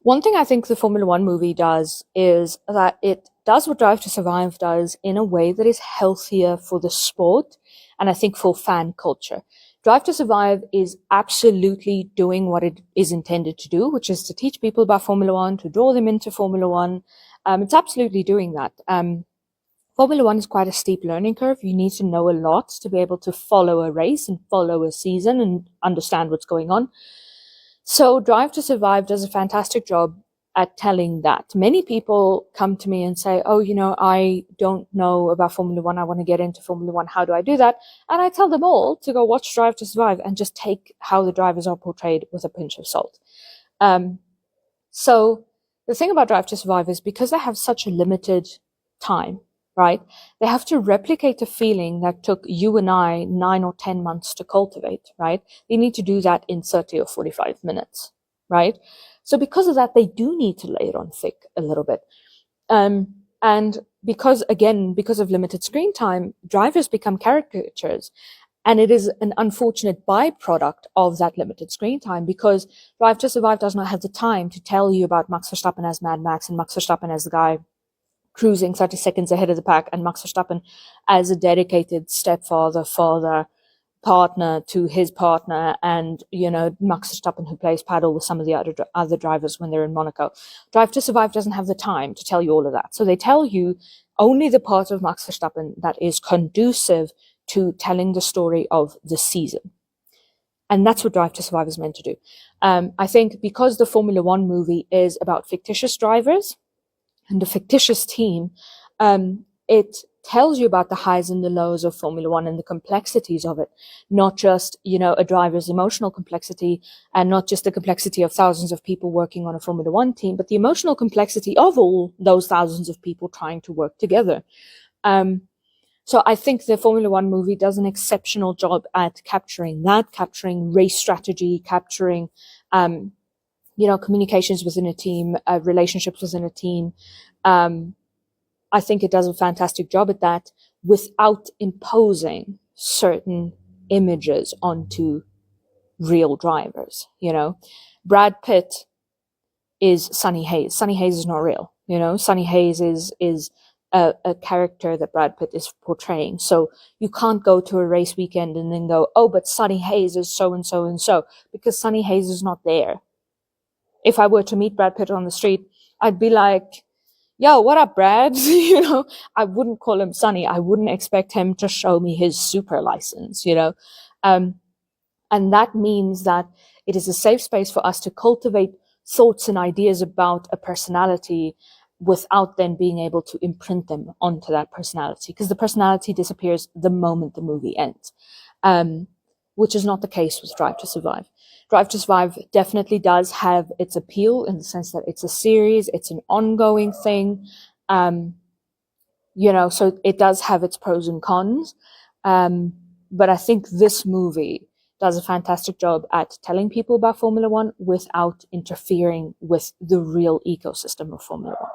One thing I think the Formula One movie does is that it does what Drive to Survive does in a way that is healthier for the sport and I think for fan culture. Drive to Survive is absolutely doing what it is intended to do, which is to teach people about Formula One, to draw them into Formula One. It's absolutely doing that. Formula One is quite a steep learning curve. You need to know a lot to be able to follow a race and follow a season and understand what's going on. So Drive to Survive does a fantastic job at telling that. Many people come to me and say, oh, I don't know about Formula One. I want to get into Formula One. How do I do that? And I tell them all to go watch Drive to Survive and just take how the drivers are portrayed with a pinch of salt. So the thing about Drive to Survive is because they have such a limited time, right? They have to replicate a feeling that took you and I 9 or 10 months to cultivate, right? They need to do that in 30 or 45 minutes, right? So because of that, they do need to lay it on thick a little bit. And because of limited screen time, drivers become caricatures. And it is an unfortunate byproduct of that limited screen time because Drive to Survive does not have the time to tell you about Max Verstappen as Mad Max and Max Verstappen as the guy cruising 30 seconds ahead of the pack and Max Verstappen as a dedicated stepfather, father, partner to his partner, and Max Verstappen who plays paddle with some of the other drivers when they're in Monaco. Drive to Survive doesn't have the time to tell you all of that, so they tell you only the part of Max Verstappen that is conducive to telling the story of the season, and that's what Drive to Survive is meant to do. I think because the Formula One movie is about fictitious drivers and a fictitious team, it tells you about the highs and the lows of Formula One and the complexities of it, not just, a driver's emotional complexity and not just the complexity of thousands of people working on a Formula One team, but the emotional complexity of all those thousands of people trying to work together. So I think the Formula One movie does an exceptional job at capturing race strategy, capturing, communications within a team, relationships within a team. I think it does a fantastic job at that without imposing certain images onto real drivers. Brad Pitt is Sonny Hayes. Sonny Hayes is not real. Sonny Hayes is a character that Brad Pitt is portraying. So you can't go to a race weekend and then go, oh, but Sonny Hayes is so and so and so, because Sonny Hayes is not there. If I were to meet Brad Pitt on the street, I'd be like, yo, what up, Brad? I wouldn't call him Sonny. I wouldn't expect him to show me his super license, and that means that it is a safe space for us to cultivate thoughts and ideas about a personality without then being able to imprint them onto that personality, because the personality disappears the moment the movie ends, which is not the case with Drive to Survive. Drive to Survive definitely does have its appeal in the sense that it's a series, it's an ongoing thing, so it does have its pros and cons. But I think this movie does a fantastic job at telling people about Formula One without interfering with the real ecosystem of Formula One.